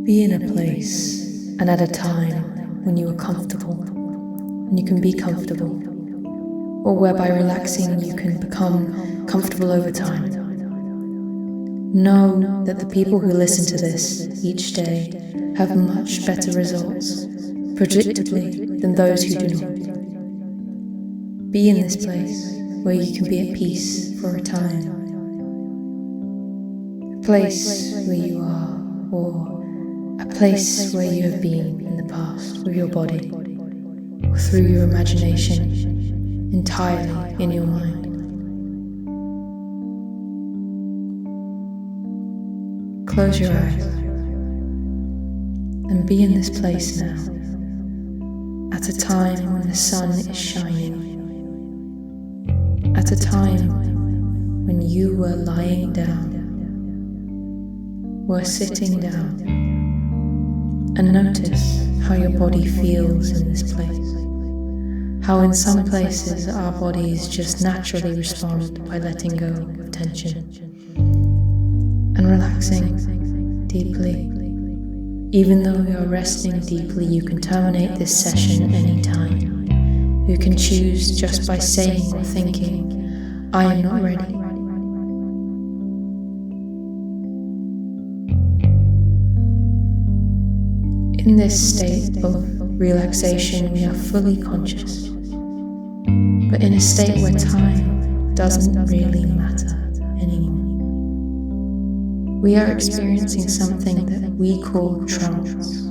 Be in a place and at a time when you are comfortable, and you can be comfortable, or whereby relaxing you can become comfortable over time. Know that the people who listen to this each day have much better results, predictably, than those who do not. Be in this place where you can be at peace for a time. A place where you are, or a place where you have been in the past with your body, or through your imagination, entirely in your mind. Close your eyes and be in this place now, at a time when the sun is shining, at a time when you were lying down, were sitting down, and notice how your body feels in this place. How in some places our bodies just naturally respond by letting go of tension and relaxing deeply. Even though you are resting deeply, you can terminate this session anytime. You can choose just by saying or thinking, "I am not ready." In this state of relaxation, we are fully conscious, but in a state where time doesn't really matter anymore. We are experiencing something that we call trance.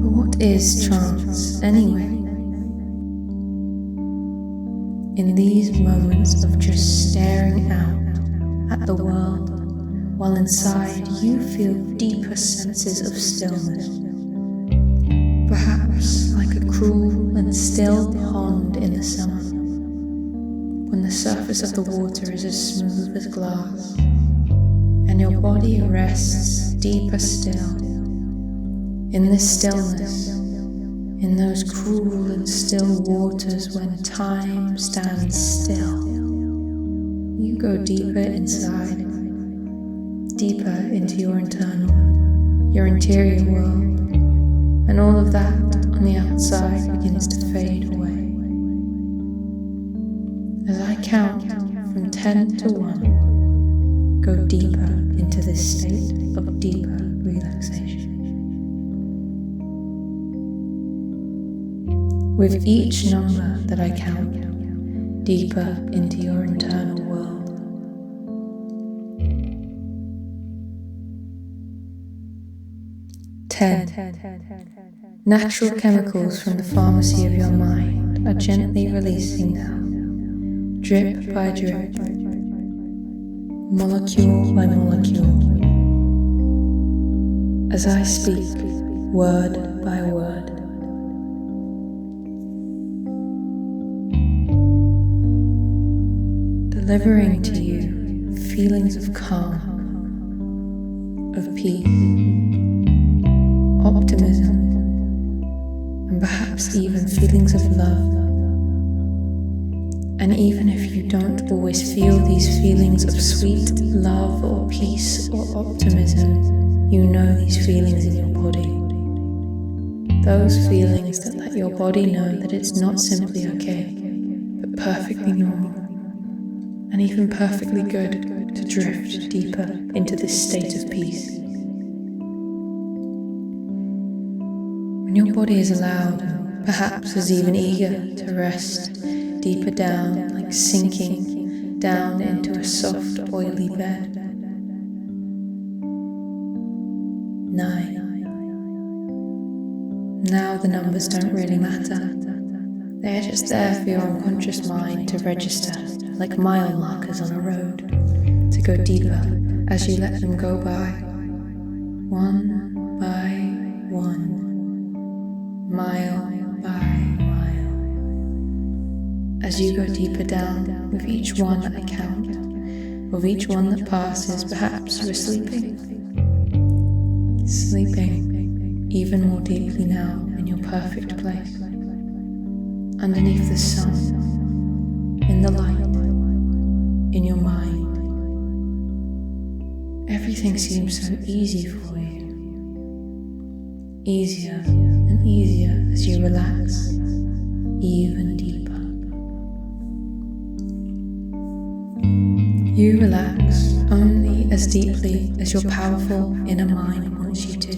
But what is trance anyway? In these moments of just staring out at the world, while inside you feel deeper senses of stillness, perhaps like a cool and still pond in the summer, when the surface of the water is as smooth as glass, and your body rests deeper still. In this stillness, in those cool and still waters when time stands still, you go deeper inside, deeper into your interior world, and all of that on the outside begins to fade away. As I count from 10 to 1, go deeper into this state of deeper relaxation. With each number that I count, deeper into your internal world. 10. Natural chemicals from the pharmacy of your mind are gently releasing now, drip by drip, molecule by molecule, as I speak, word by word. Delivering to you feelings of calm, of peace, optimism, and perhaps even feelings of love. And even if you don't always feel these feelings of sweet love or peace or optimism, you know these feelings in your body. Those feelings that let your body know that it's not simply okay, but perfectly normal, and even perfectly good to drift deeper into this state of peace. When your body is allowed, perhaps is even eager to rest deeper down, like sinking down into a soft, oily bed. 9. Now the numbers don't really matter. They're just there for your unconscious mind to register, like mile markers on a road, to go deeper as you let them go by, one by one, mile by mile. As you go deeper down, with each one that I count, with each one that passes, perhaps we're sleeping even more deeply now in your perfect place, underneath the sun, in the light, in your mind. Everything seems so easy for you. Easier and easier as you relax even deeper. You relax only as deeply as your powerful inner mind wants you to.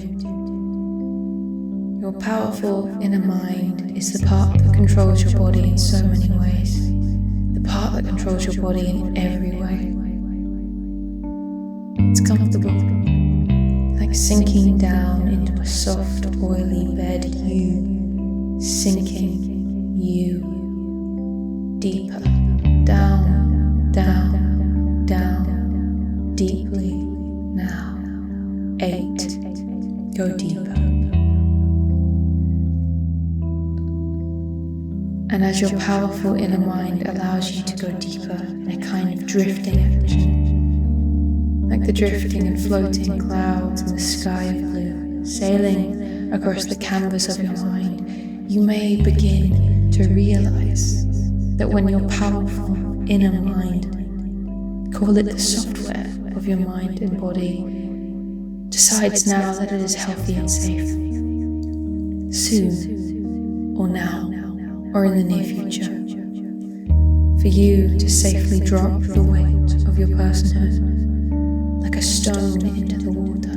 Your powerful inner mind is the part that controls your body in so many ways. The part that controls your body in every way. It's comfortable, like sinking down into a soft, oily bed, you sinking, you deeper, down, down, down, deeply now. 8, go deeper. And as your powerful inner mind allows you to go deeper in a kind of drifting action, like the drifting and floating clouds in the sky of blue, sailing across the canvas of your mind, you may begin to realize that when your powerful inner mind, call it the software of your mind and body, decides now that it is healthy and safe, soon or now, or in the near future, for you to safely drop the weight of your personhood like a stone into the water,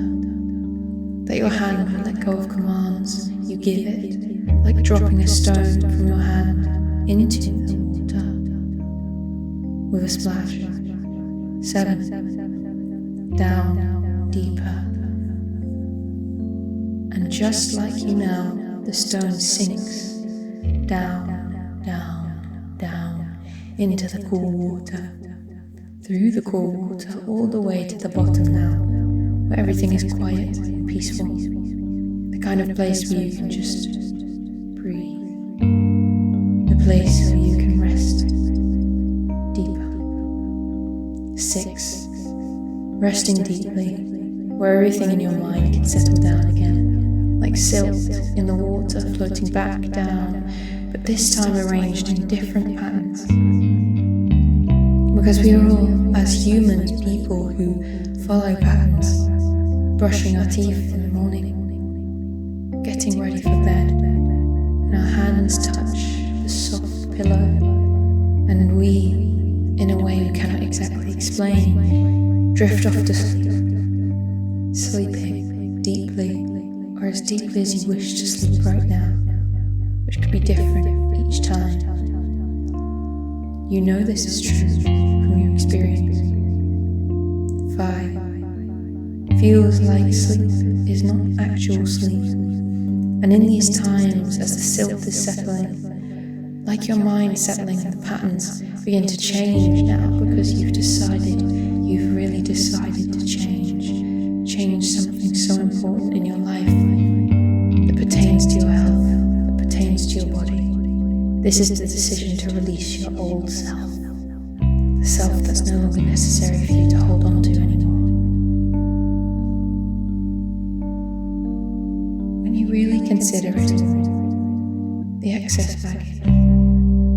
that your hand will let go of commands you give it, like dropping a stone from your hand into the water with a splash. 7, down, deeper, and just like you now, the stone sinks down, down, down into the cool water, through the cool water, all the way to the bottom now, where everything is quiet and peaceful, the kind of place where you can just breathe, the place where you can rest deeper. 6, resting deeply, where everything in your mind can settle down again, like silt in the water floating back down, but this time arranged in different patterns. Because we are all, as humans, people who follow patterns, brushing our teeth in the morning, getting ready for bed, and our hands touch the soft pillow, and we, in a way we cannot exactly explain, drift off to sleep, sleeping deeply, or as deeply as you wish to sleep right now, which could be different each time. You know this is true from your experience. 5, feels like sleep is not actual sleep, and in these times as the silt is settling, like your mind settling, the patterns begin to change now because you've really decided to change something so important in your life that pertains to your health, that pertains to your body. This is the decision to release your old self, the self that's no longer necessary for you to hold on to anymore. When you really consider it, the excess baggage,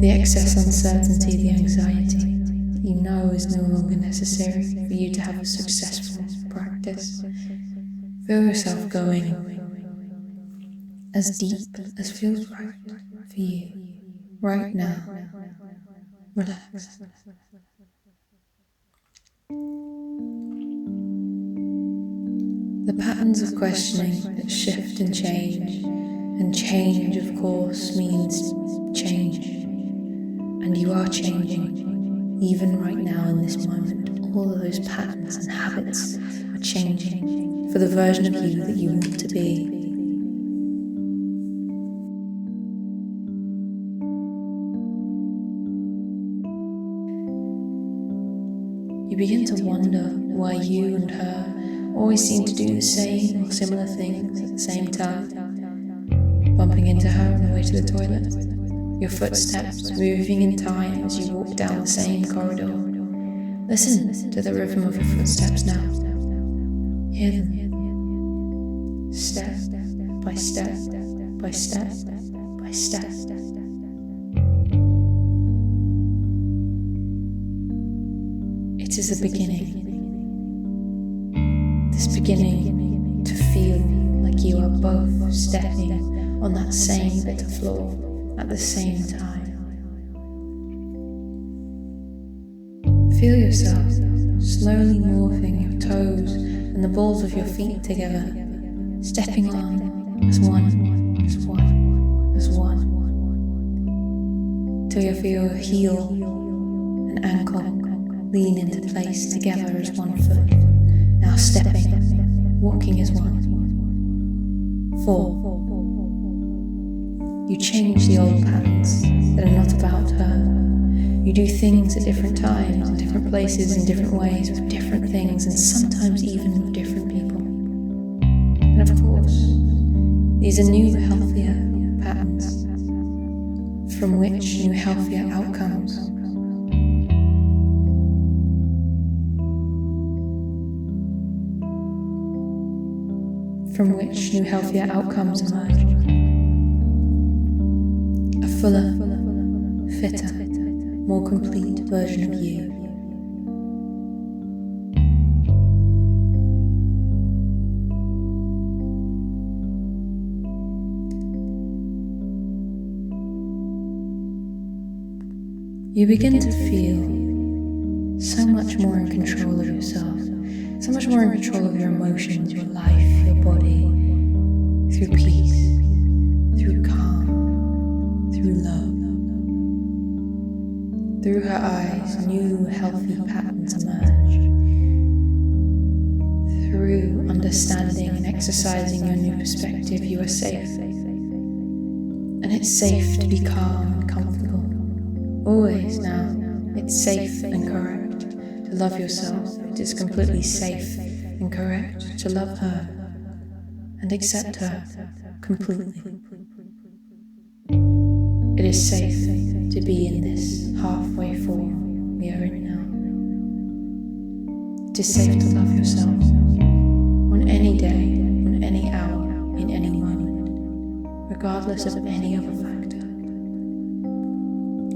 the excess uncertainty, the anxiety that you know is no longer necessary for you to have a successful practice, feel yourself going as deep as feels right for you. Right now, relax. The patterns of questioning that shift and change of course means change, and you are changing, even right now in this moment. All of those patterns and habits are changing for the version of you that you want to be. You begin to wonder why you and her always seem to do the same or similar things at the same time. Bumping into her on the way to the toilet, your footsteps moving in time as you walk down the same corridor. Listen to the rhythm of your footsteps now. Hear them. Step by step by step by step. It is the beginning. this beginning to feel like you are both stepping on that same bit of floor at the same time. Feel yourself slowly morphing your toes and the balls of your feet together, stepping on as one, as one, as one, till you feel your heel and ankle lean into place together as one foot, now stepping, walking as one. 4. You change the old patterns that are not about her. You do things at different times, in different places, in different ways, with different things, and sometimes even with different people. And of course, these are new, healthier patterns, from which new, healthier outcomes. From which new, healthier outcomes emerge. A fuller, fitter, more complete version of you. You begin to feel so much more in control of yourself, so much more in control of your emotions, your life, your body, through peace, through calm, through love. Through her eyes, new healthy patterns emerge. Through understanding and exercising your new perspective, you are safe. And it's safe to be calm and comfortable. Always now, it's safe and correct to love yourself. It is completely safe and correct to love her and accept her completely. It is safe to be in this halfway form we are in now. It is safe to love yourself on any day, on any hour, in any moment, regardless of any other factor.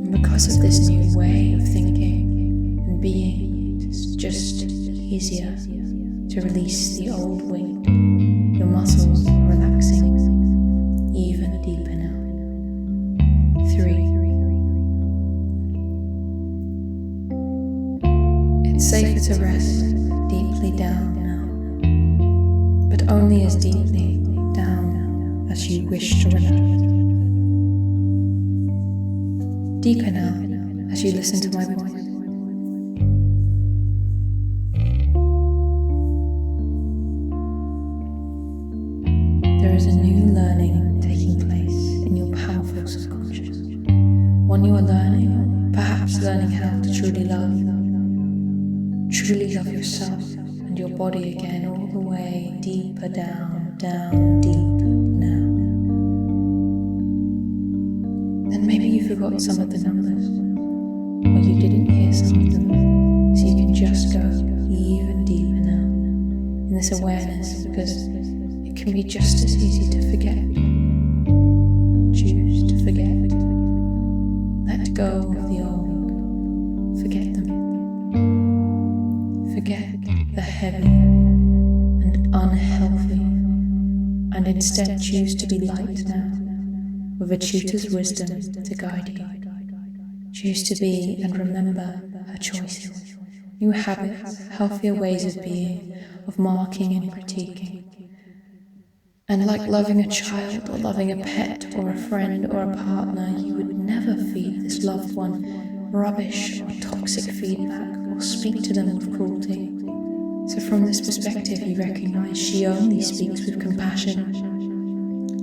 And because of this new way of thinking and being, it's just easier to release the old weight. Your muscles are relaxing even deeper now. 3. It's safer to rest deeply down now, but only as deeply down as you wish to relax. Deeper now as you listen to my voice. There is a new learning taking place in your powerful subconscious. One you are learning, perhaps learning how to truly love yourself and your body again, all the way deeper down, deep now. And maybe you forgot some of the numbers, or you didn't hear some of them, so you can just go even deeper now in this awareness, because it can be just as easy to forget. Choose to forget. Let go of the old. Forget them. Forget the heavy and unhealthy, and instead choose to be light now, with a tutor's wisdom to guide you. Choose to be and remember her choices, new habits, healthier ways of being, of marking and critiquing. And like loving a child or loving a pet or a friend or a partner, you would never feed this loved one rubbish or toxic feedback or speak to them with cruelty. So from this perspective, you recognize she only speaks with compassion.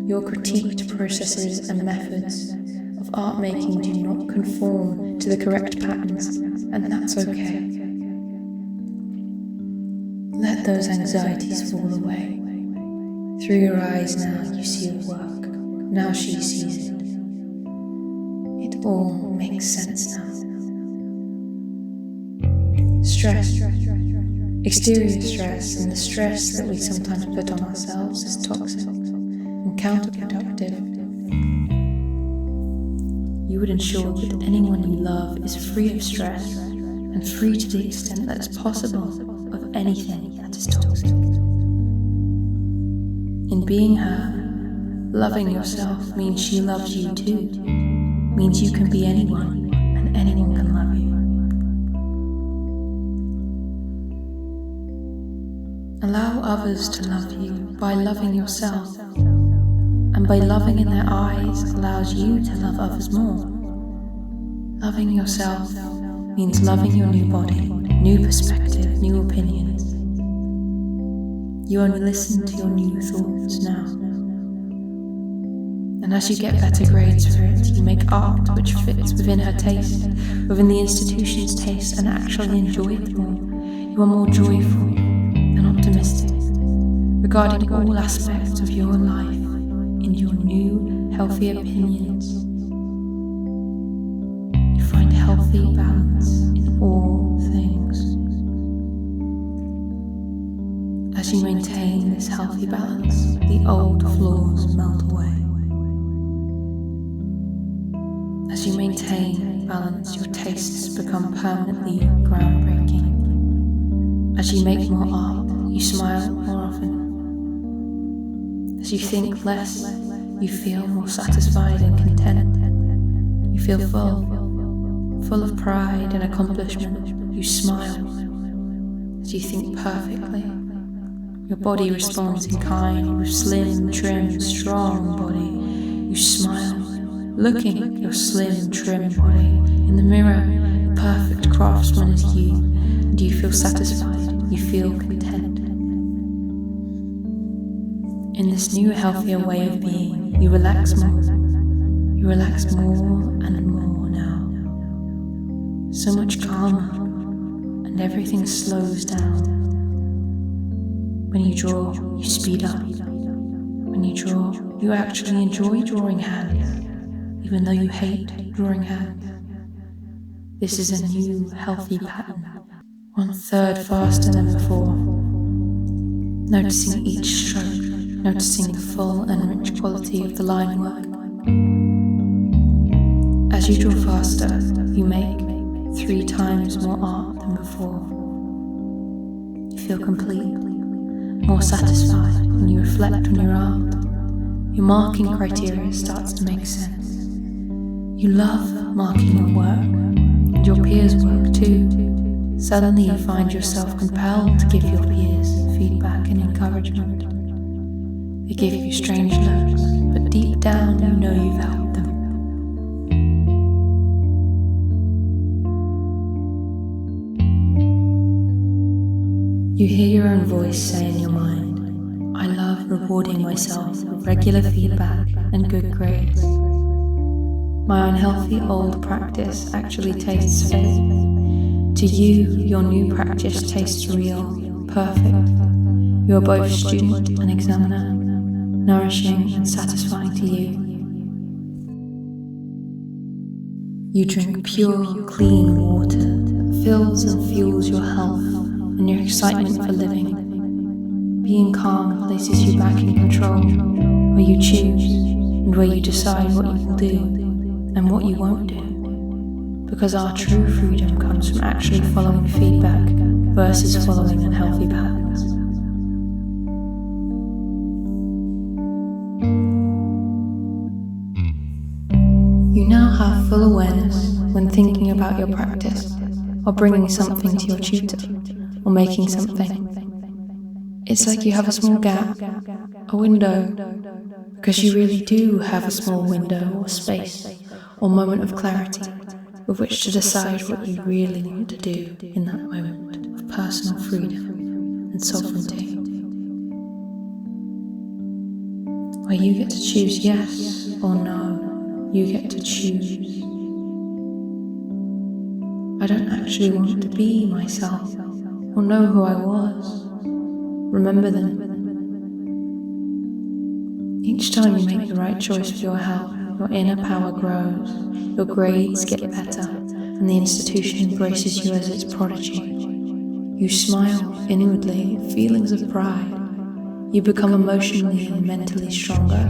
Your critiqued processes and methods of art making do not conform to the correct patterns, and that's okay. Let those anxieties fall away. Through your eyes now you see it work. Now she sees it. It all makes sense now. Stress, exterior stress, and the stress that we sometimes put on ourselves is toxic and counterproductive. You would ensure that anyone you love is free of stress and free to the extent that is possible of anything that is toxic. In being her, loving yourself means she loves you too, means you can be anyone and anyone can love you. Allow others to love you by loving yourself, and by loving in their eyes allows you to love others more. Loving yourself means loving your new body, new perspective, new opinions. You only listen to your new thoughts now. And as you get better grades for it, you make art which fits within her taste, within the institution's taste, and actually enjoy it more. You are more joyful and optimistic regarding all aspects of your life in your new, healthy opinions. You find healthy balance in all things. As you maintain this healthy balance, the old flaws melt away. As you maintain balance, your tastes become permanently groundbreaking. As you make more art, you smile more often. As you think less, you feel more satisfied and content. You feel full of pride and accomplishment. You smile. As you think perfectly, your body responds in kind with slim, trim, strong body. You smile, looking at your slim, trim body. In the mirror, the perfect craftsman is you, and you feel satisfied, you feel content. In this new, healthier way of being, you relax more. You relax more and more now. So much calmer, and everything slows down. When you draw, you speed up. When you draw, you actually enjoy drawing hands, even though you hate drawing hands. This is a new, healthy pattern, 1/3 faster than before. Noticing each stroke, noticing the full and rich quality of the line work. As you draw faster, you make 3 times more art than before. You feel complete, more satisfied when you reflect on your art. Your marking criteria starts to make sense. You love marking your work, and your peers' work too. Suddenly you find yourself compelled to give your peers feedback and encouragement. They give you strange looks, but deep down you know you've helped them. You hear your own voice say in your mind, I love rewarding myself with regular feedback and good grades. My unhealthy old practice actually tastes fake. To you, your new practice tastes real, perfect. You are both student and examiner, nourishing and satisfying to you. You drink pure, clean water that fills and fuels your health and your excitement for living. Being calm places you back in control, where you choose and where you decide what you will do and what you won't do. Because our true freedom comes from actually following feedback versus following unhealthy patterns. You now have full awareness when thinking about your practice, or bringing something to your tutor, or making something. It's like you have a small gap, a window, because you really do have a small window or space or moment of clarity with which to decide what you really want to do in that moment of personal freedom and sovereignty. Where you get to choose yes or no, you get to choose. I don't actually want to be myself or know who I was. Remember them. Each time you make the right choice for your health, your inner power grows, your grades get better, and the institution embraces you as its prodigy. You smile inwardly with feelings of pride. You become emotionally and mentally stronger.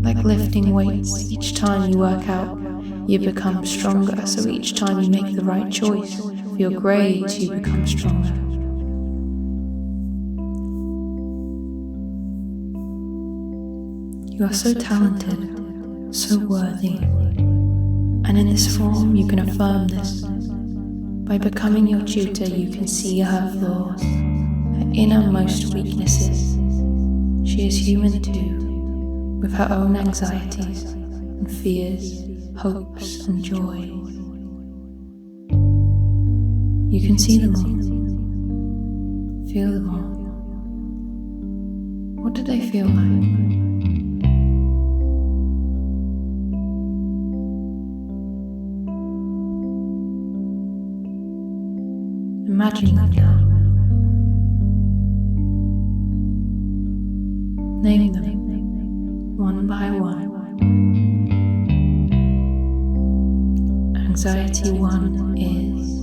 Like lifting weights, each time you work out, you become stronger, so each time you make the right choice for your grades, you become stronger. You are so talented, so worthy, and in this form you can affirm this. By becoming your tutor, you can see her flaws, her innermost weaknesses. She is human too, with her own anxieties and fears, hopes and joys. You can see them all, feel them all. What do they feel like? Imagine them now. Name them one by one. Anxiety 1 is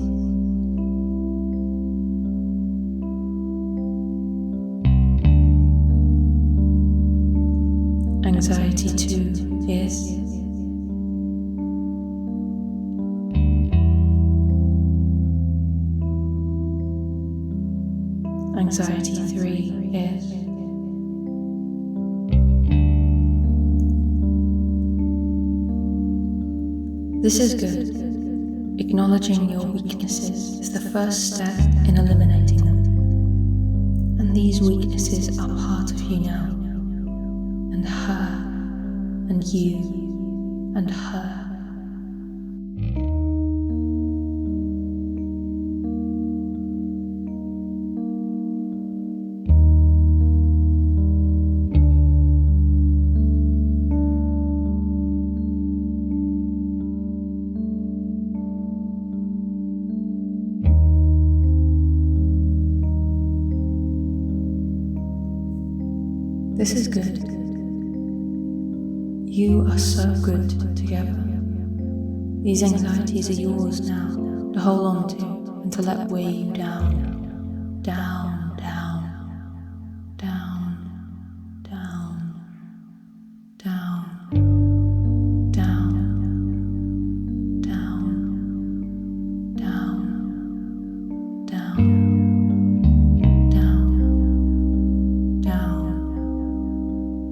Anxiety 2 is Anxiety 3 is This is good. Acknowledging your weaknesses is the first step in eliminating them. And these weaknesses are part of you now. And her, and you, and her. This is good. You are so good together. These anxieties are yours now to hold on to and to let weigh you down, down, down, down, down, down, down, down, down, down,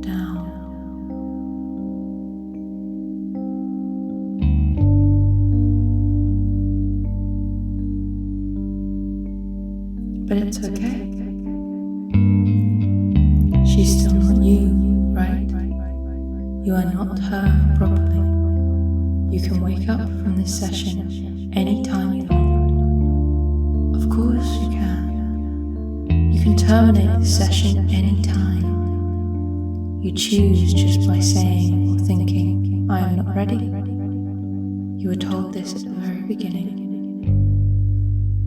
down. But it's okay. She's still not you, right? You are not her properly. You can wake up from this session anytime you want. Of course you can. You can terminate this session anytime. You choose just by saying or thinking, I am not ready. You were told this at the very beginning.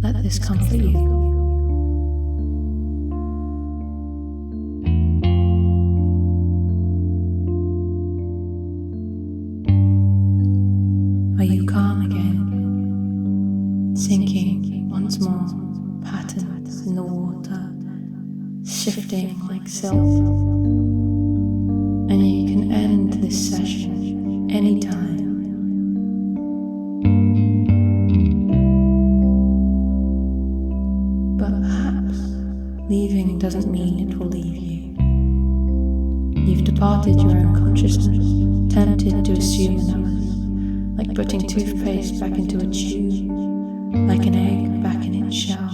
Let this comfort you. Are you calm again? Sinking once more, patterns in the water, shifting like silk. And you can end this session anytime. But perhaps leaving doesn't mean it will leave you. You've departed your own consciousness, tempted to assume another. Like putting toothpaste back into a tube, like an egg back in its shell,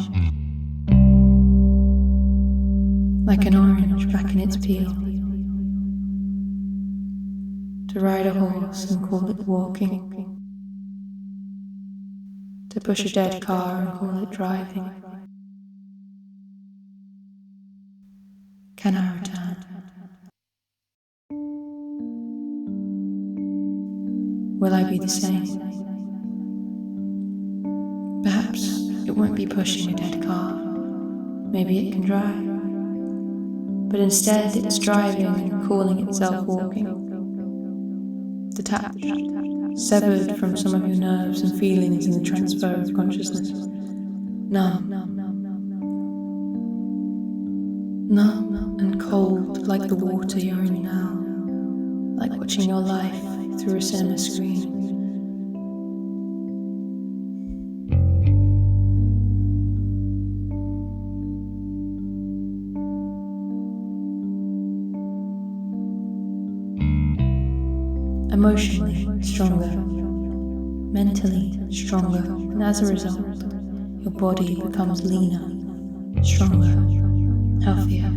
like an orange back in its peel. To ride a horse and call it walking, to push a dead car and call it driving. Can I return? Will I be the same? Perhaps it won't be pushing a dead car. Maybe it can drive. But instead it's driving and calling itself walking. Detached, severed from some of your nerves and feelings in the transfer of consciousness. Numb. Numb and cold like the water you're in now. Like watching your life through a cinema screen. emotionally stronger, mentally stronger, and as a result, your body becomes leaner, stronger, healthier.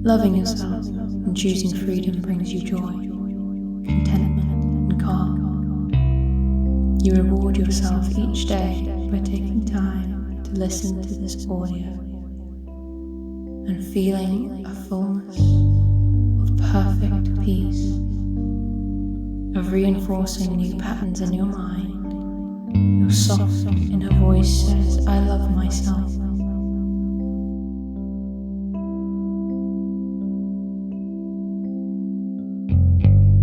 Loving yourself and choosing freedom brings you joy, contentment, and calm. You reward yourself each day by taking time to listen to this audio and feeling a fullness of perfect peace, of reinforcing new patterns in your mind. Your soft inner voice says, I love myself.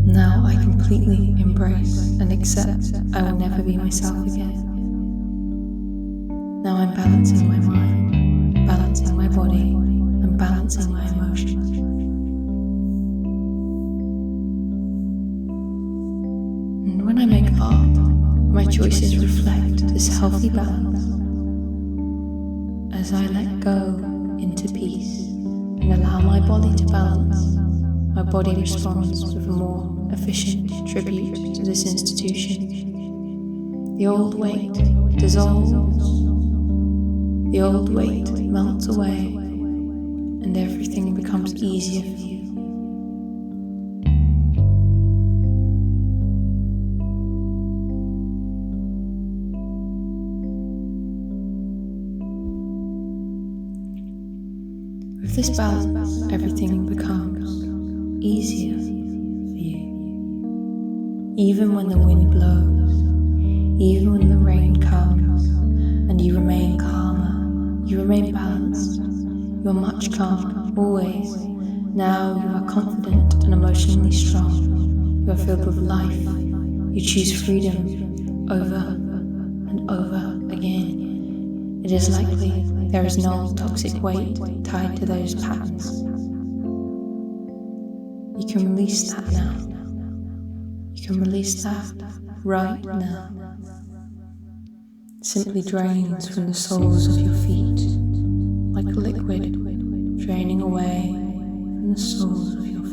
Now I completely embrace and accept I will never be myself again. Now I'm balancing my mind, balancing my body, and balancing my emotions. And when I make art, my choices reflect this healthy balance. As I let go into peace and allow my body to balance, my body responds with a more efficient tribute to this institution. The old weight dissolves, the old weight melts away, and everything becomes easier for you. With this balance, everything becomes easier for you. Even when the wind blows, even when the rain comes, and you remain calmer, you remain balanced, you are much calmer, always. Now you are confident and emotionally strong, you are filled with life, you choose freedom over and over again. It is likely there is no toxic weight tied to those patterns. You can release that now. You can release that right now. It simply drains from the soles of your feet, like a liquid draining away from the soles of your feet.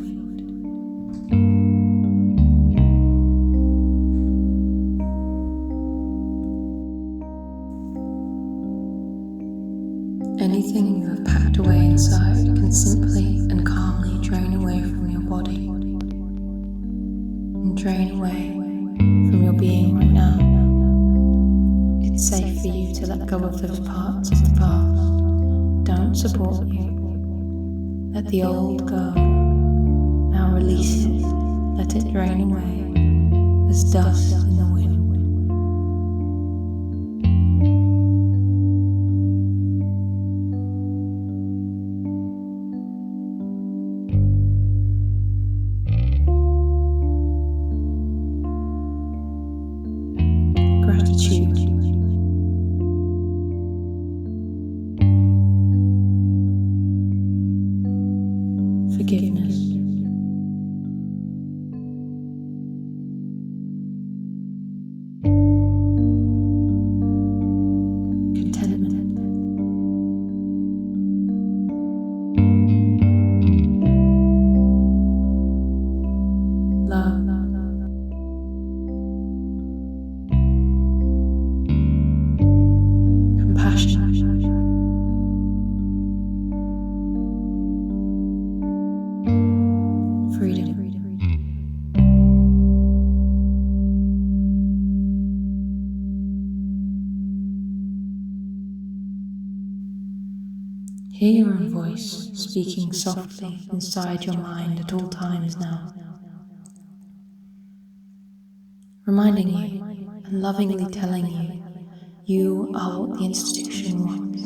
Anything you have packed away inside can simply and calmly drain away from your body and drain away from your being right now. It's safe for you to let go of those parts of the past. Don't support you. Let the old go. Now release it. Let it drain away as dust in the wind. Gratitude. Forgiveness. Contentment. Love. Compassion. Freedom. Hear your own voice speaking softly inside your mind at all times now, reminding you and lovingly telling you, you are what the institution wants.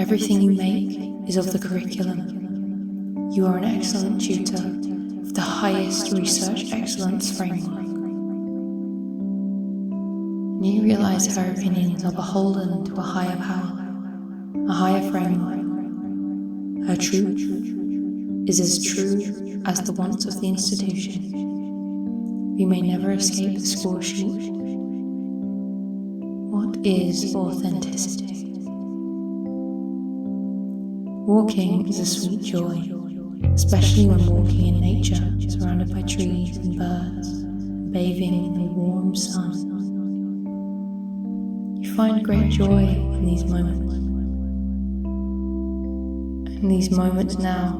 Everything you make is of the curriculum. You are an excellent tutor of the highest research excellence framework. And you realize her opinions are beholden to a higher power, a higher framework. Her truth is as true as the wants of the institution. We may never escape the score sheet. What is authenticity? Walking is a sweet joy. especially when walking in nature, surrounded by trees and birds, bathing in the warm sun. You find great joy in these moments. In these moments now,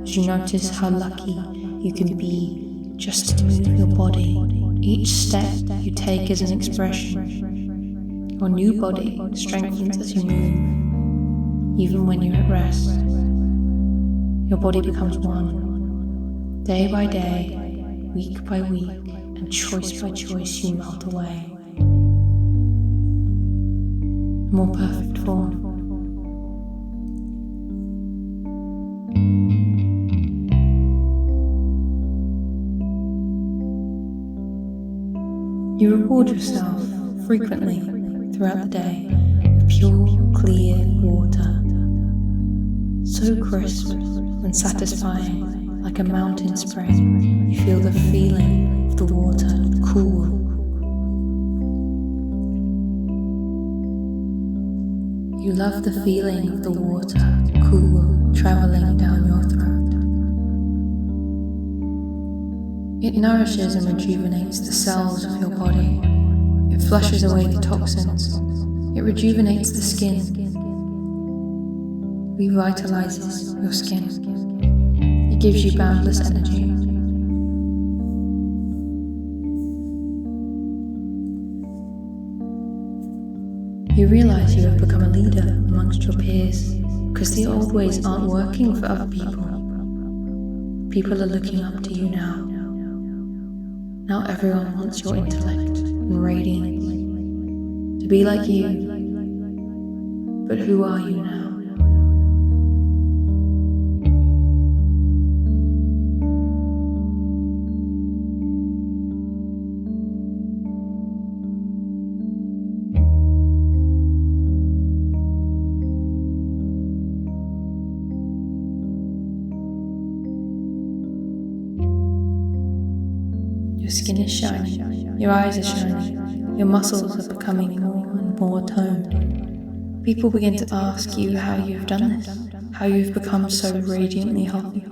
as you notice how lucky you can be just to move your body, each step you take is an expression. Your new body strengthens as you move, even when you're at rest. Your body becomes one. Day by day, week by week, and choice by choice you melt away. A more perfect form. You reward yourself frequently throughout the day with pure, clear water, so crisp and satisfying, like a mountain spring. You feel the feeling of the water cool. You love the feeling of the water cool traveling down your throat. It nourishes and rejuvenates the cells of your body. It flushes away the toxins. It rejuvenates the skin. Revitalizes your skin. It gives you boundless energy. You realize you have become a leader amongst your peers because the old ways aren't working for other people. People are looking up to you now. Now everyone wants your intellect and radiance, to be like you. But who are you now? Your skin is shining, your eyes are shining, your muscles are becoming more and more toned. People begin to ask you how you've done this, how you've become so radiantly healthy.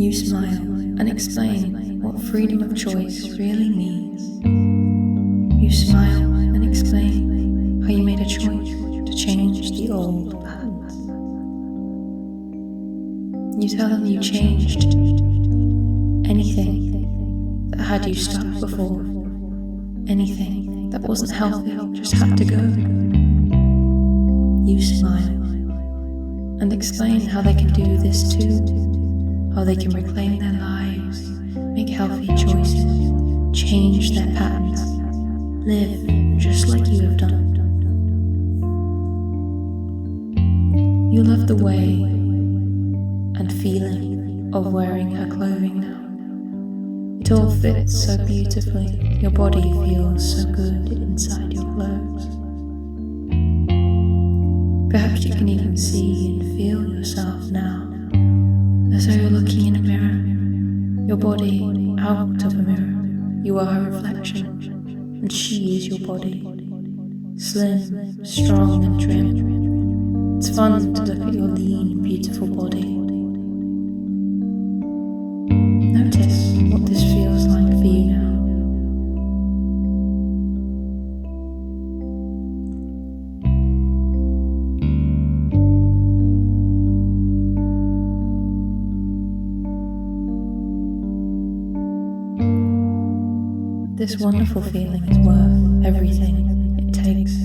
You smile and explain what freedom of choice really means. You smile and explain how you made a choice to change the old patterns. You tell them you changed anything that had you stuck before, anything that wasn't healthy just had to go. You smile and explain how they can do this too, how they can reclaim their lives, make healthy choices, change their patterns, live just like you have done. You love the way and feeling of wearing her clothing now. It all fits so beautifully. Your body feels so good inside your clothes. Perhaps you can even see and feel yourself now, as though you're looking in a mirror. Your body out of a mirror. You are her reflection, and she is your body. Slim, strong and trim. It's fun to look at your lean, beautiful body. Notice what this feels like for you now. This wonderful feeling is worth everything it takes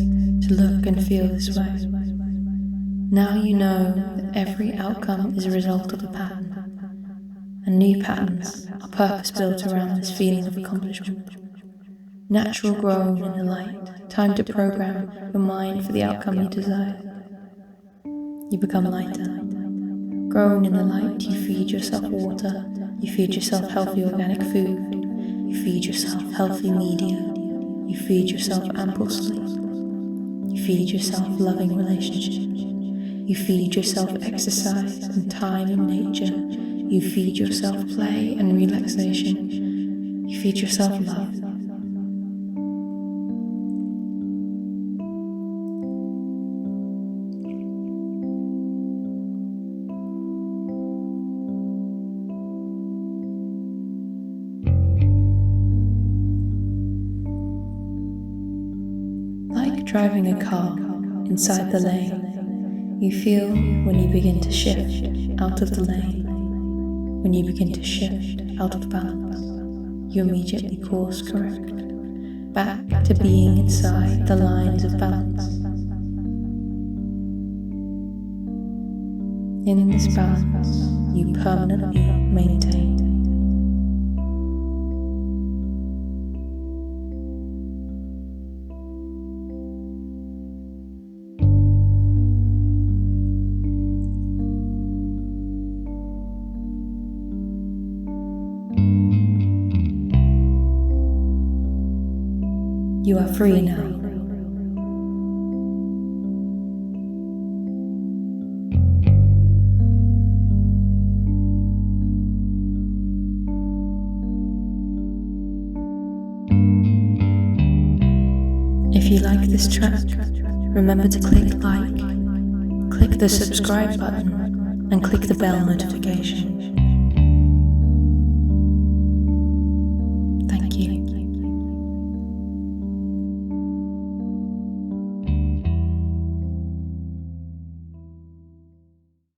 to look and feel this way. Now you know that every outcome is a result of a pattern. And new patterns are purpose-built around this feeling of accomplishment. Natural grown in the light, time to program your mind for the outcome you desire. You become lighter. Grown in the light, you feed yourself water, you feed yourself healthy organic food, you feed yourself healthy media, you feed yourself ample sleep, you feed yourself loving relationships, you feed yourself exercise and time in nature. You feed yourself play and relaxation. You feed yourself love. Driving a car inside the lane, you feel when you begin to shift out of the lane, when you begin to shift out of balance, you immediately course correct, back to being inside the lines of balance. In this balance, you permanently maintain. You are free now. If you like this track, remember to click like, click the subscribe button, and click the bell notification. Thank you.